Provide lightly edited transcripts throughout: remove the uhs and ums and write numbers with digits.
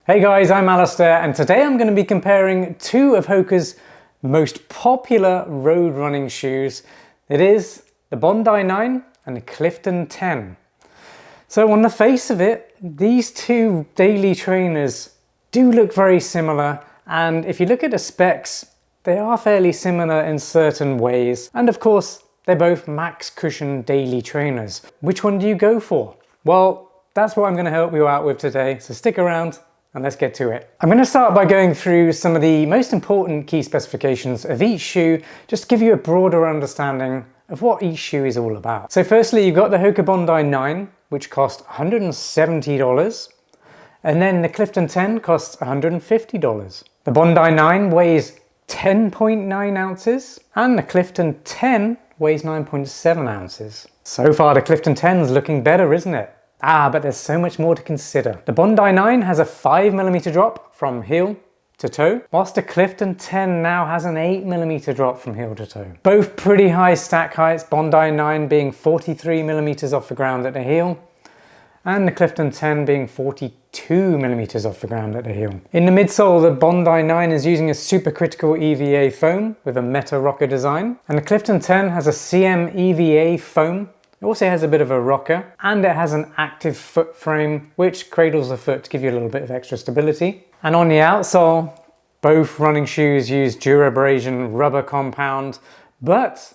Hey guys, I'm Alistair and today I'm going to be comparing two of HOKA's most popular road running shoes. It is the Bondi 9 and the Clifton 10. So on the face of it, these two daily trainers do look very similar, and if you look at the specs, they are fairly similar in certain ways. And of course, they're both max cushion daily trainers. Which one do you go for? Well, that's what I'm going to help you out with today, so stick around and let's get to it. I'm going to start by going through some of the most important key specifications of each shoe, just to give you a broader understanding of what each shoe is all about. So firstly, you've got the HOKA Bondi 9, which costs $170, and then the Clifton 10 costs $150. The Bondi 9 weighs 10.9 ounces, and the Clifton 10 weighs 9.7 ounces. So far, the Clifton 10's looking better, isn't it? But there's so much more to consider. The Bondi 9 has a 5mm drop from heel to toe, whilst the Clifton 10 now has an 8mm drop from heel to toe. Both pretty high stack heights, Bondi 9 being 43mm off the ground at the heel, and the Clifton 10 being 42mm off the ground at the heel. In the midsole, the Bondi 9 is using a supercritical EVA foam with a Meta rocker design, and the Clifton 10 has a CM EVA foam. It also has a bit of a rocker, and it has an active foot frame which cradles the foot to give you a little bit of extra stability. And on the outsole, both running shoes use Durabrasion rubber compound, but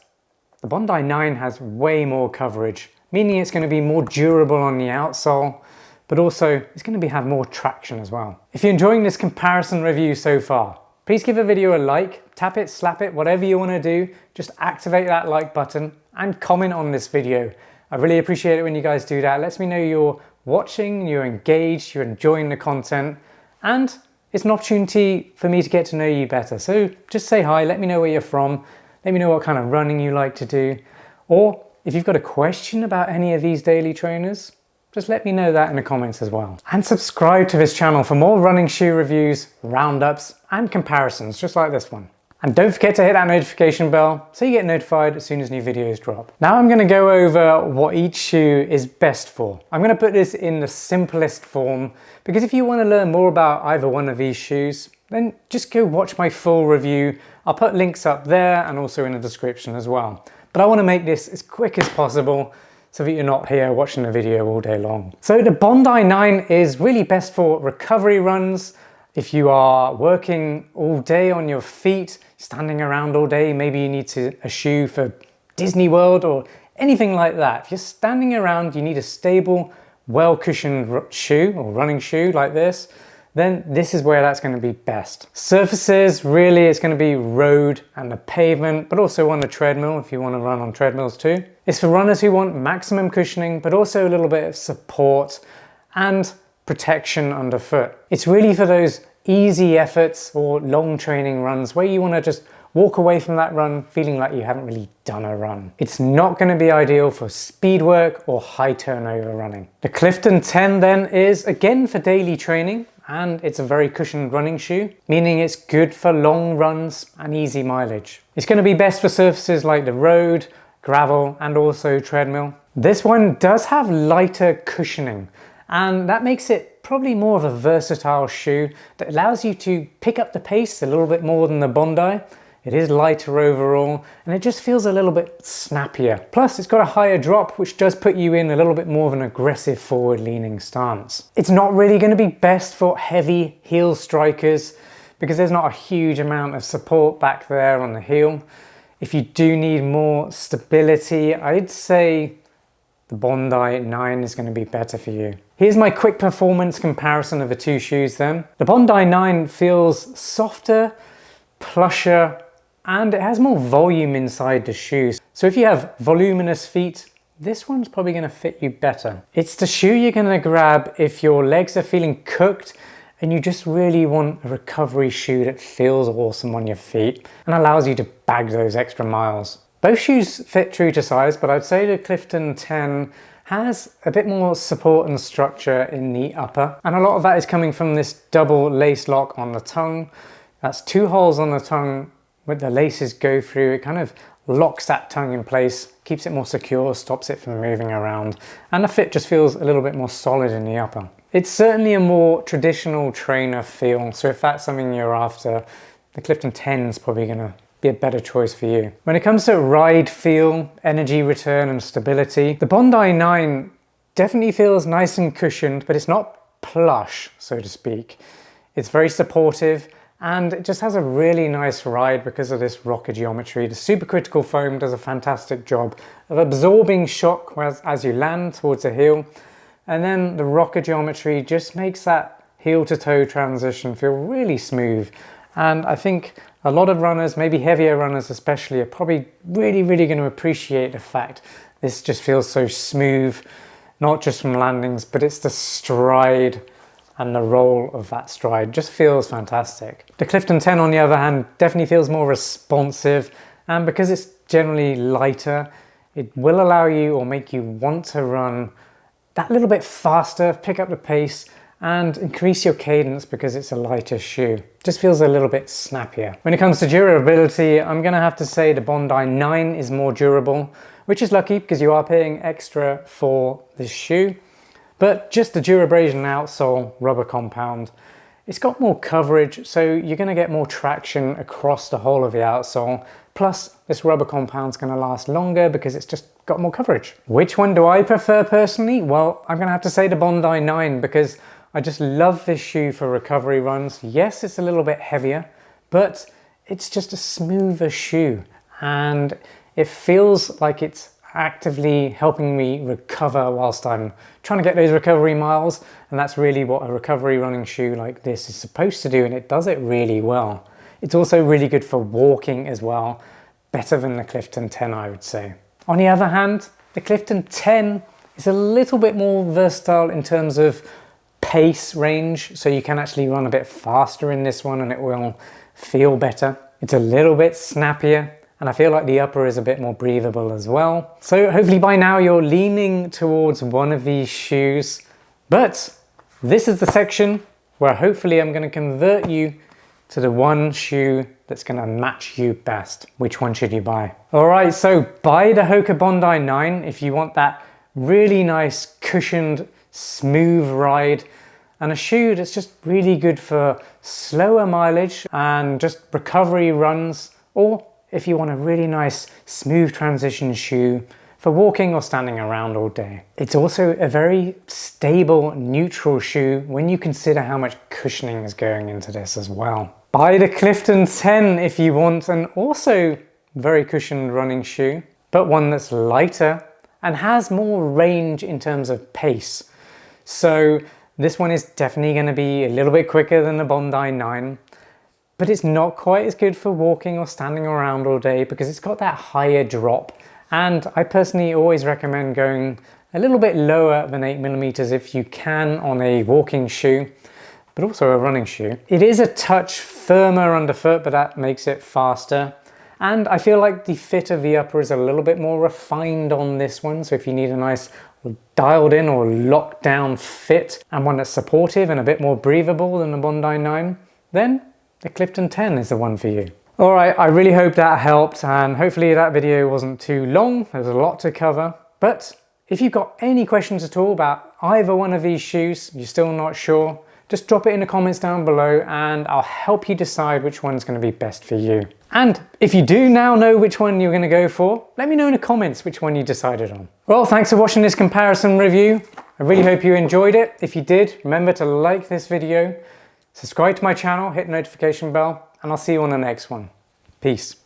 the Bondi 9 has way more coverage, meaning it's going to be more durable on the outsole, but also it's going to have more traction as well. If you're enjoying this comparison review so far, please give the video a like, tap it, slap it, whatever you want to do. Just activate that like button and comment on this video. I really appreciate it when you guys do that. It lets me know you're watching, you're engaged, you're enjoying the content, and it's an opportunity for me to get to know you better. So just say hi, let me know where you're from, let me know what kind of running you like to do, or if you've got a question about any of these daily trainers, just let me know that in the comments as well. And subscribe to this channel for more running shoe reviews, roundups, and comparisons just like this one. And don't forget to hit that notification bell so you get notified as soon as new videos drop. Now I'm going to go over what each shoe is best for. I'm going to put this in the simplest form, because if you want to learn more about either one of these shoes, then just go watch my full review. I'll put links up there and also in the description as well. But I want to make this as quick as possible so that you're not here watching the video all day long. So the Bondi 9 is really best for recovery runs. If you are working all day on your feet, standing around all day, maybe you need a shoe for Disney World or anything like that. If you're standing around, you need a stable, well-cushioned shoe or running shoe like this, then this is where that's going to be best. Surfaces, really it's going to be road and the pavement, but also on the treadmill if you want to run on treadmills too. It's for runners who want maximum cushioning, but also a little bit of support and protection underfoot. It's really for those easy efforts or long training runs where you want to just walk away from that run feeling like you haven't really done a run. It's not going to be ideal for speed work or high turnover running. The Clifton 10 then is again for daily training, and it's a very cushioned running shoe, meaning it's good for long runs and easy mileage. It's going to be best for surfaces like the road, gravel, and also treadmill. This one does have lighter cushioning, and that makes it probably more of a versatile shoe that allows you to pick up the pace a little bit more than the Bondi. It is lighter overall, and it just feels a little bit snappier. Plus, it's got a higher drop, which does put you in a little bit more of an aggressive forward-leaning stance. It's not really going to be best for heavy heel strikers because there's not a huge amount of support back there on the heel. If you do need more stability, I'd say the Bondi 9 is going to be better for you. Here's my quick performance comparison of the two shoes then. The Bondi 9 feels softer, plusher, and it has more volume inside the shoes. So if you have voluminous feet, this one's probably going to fit you better. It's the shoe you're going to grab if your legs are feeling cooked and you just really want a recovery shoe that feels awesome on your feet and allows you to bag those extra miles. Both shoes fit true to size, but I'd say the Clifton 10 has a bit more support and structure in the upper, and a lot of that is coming from this double lace lock on the tongue. That's two holes on the tongue where the laces go through. It kind of locks that tongue in place, keeps it more secure, stops it from moving around, and the fit just feels a little bit more solid in the upper. It's certainly a more traditional trainer feel, so if that's something you're after, the Clifton 10 is probably going to be a better choice for you. When it comes to ride feel, energy return and stability, the Bondi 9 definitely feels nice and cushioned, but it's not plush, so to speak. It's very supportive and it just has a really nice ride because of this rocker geometry. The supercritical foam does a fantastic job of absorbing shock as you land towards the heel, and then the rocker geometry just makes that heel to toe transition feel really smooth. And I think a lot of runners, maybe heavier runners especially, are probably really going to appreciate the fact this just feels so smooth, not just from landings, but it's the stride and the roll of that stride just feels fantastic. The Clifton 10 on the other hand definitely feels more responsive, and because it's generally lighter, it will allow you or make you want to run that little bit faster, pick up the pace and increase your cadence because it's a lighter shoe. Just feels a little bit snappier. When it comes to durability, I'm gonna have to say the Bondi 9 is more durable, which is lucky because you are paying extra for this shoe. But just the Durabrasion outsole rubber compound, it's got more coverage, so you're going to get more traction across the whole of the outsole. Plus, this rubber compound's going to last longer because it's just got more coverage. Which one do I prefer personally? Well, I'm going to have to say the Bondi 9 because I just love this shoe for recovery runs. Yes, it's a little bit heavier, but it's just a smoother shoe and it feels like it's actively helping me recover whilst I'm trying to get those recovery miles, and that's really what a recovery running shoe like this is supposed to do, and it does it really well. It's also really good for walking as well, better than the Clifton 10 I would say. On the other hand, the Clifton 10 is a little bit more versatile in terms of pace range, so you can actually run a bit faster in this one and it will feel better. It's a little bit snappier, and I feel like the upper is a bit more breathable as well. So hopefully by now you're leaning towards one of these shoes. But this is the section where hopefully I'm going to convert you to the one shoe that's going to match you best. Which one should you buy? Alright, so buy the HOKA Bondi 9 if you want that really nice cushioned, smooth ride, and a shoe that's just really good for slower mileage and just recovery runs, or if you want a really nice smooth transition shoe for walking or standing around all day. It's also a very stable, neutral shoe when you consider how much cushioning is going into this as well. Buy the Clifton 10 if you want an also very cushioned running shoe, but one that's lighter and has more range in terms of pace. So this one is definitely going to be a little bit quicker than the Bondi 9. But it's not quite as good for walking or standing around all day because it's got that higher drop. And I personally always recommend going a little bit lower than 8mm if you can on a walking shoe, but also a running shoe. It is a touch firmer underfoot, but that makes it faster. And I feel like the fit of the upper is a little bit more refined on this one. So if you need a nice dialed in or locked down fit and one that's supportive and a bit more breathable than the Bondi 9, then the Clifton 10 is the one for you. Alright, I really hope that helped, and hopefully that video wasn't too long. There's a lot to cover. But if you've got any questions at all about either one of these shoes, you're still not sure, just drop it in the comments down below and I'll help you decide which one's going to be best for you. And if you do now know which one you're going to go for, let me know in the comments which one you decided on. Well, thanks for watching this comparison review. I really hope you enjoyed it. If you did, remember to like this video, subscribe to my channel, hit the notification bell, and I'll see you on the next one. Peace.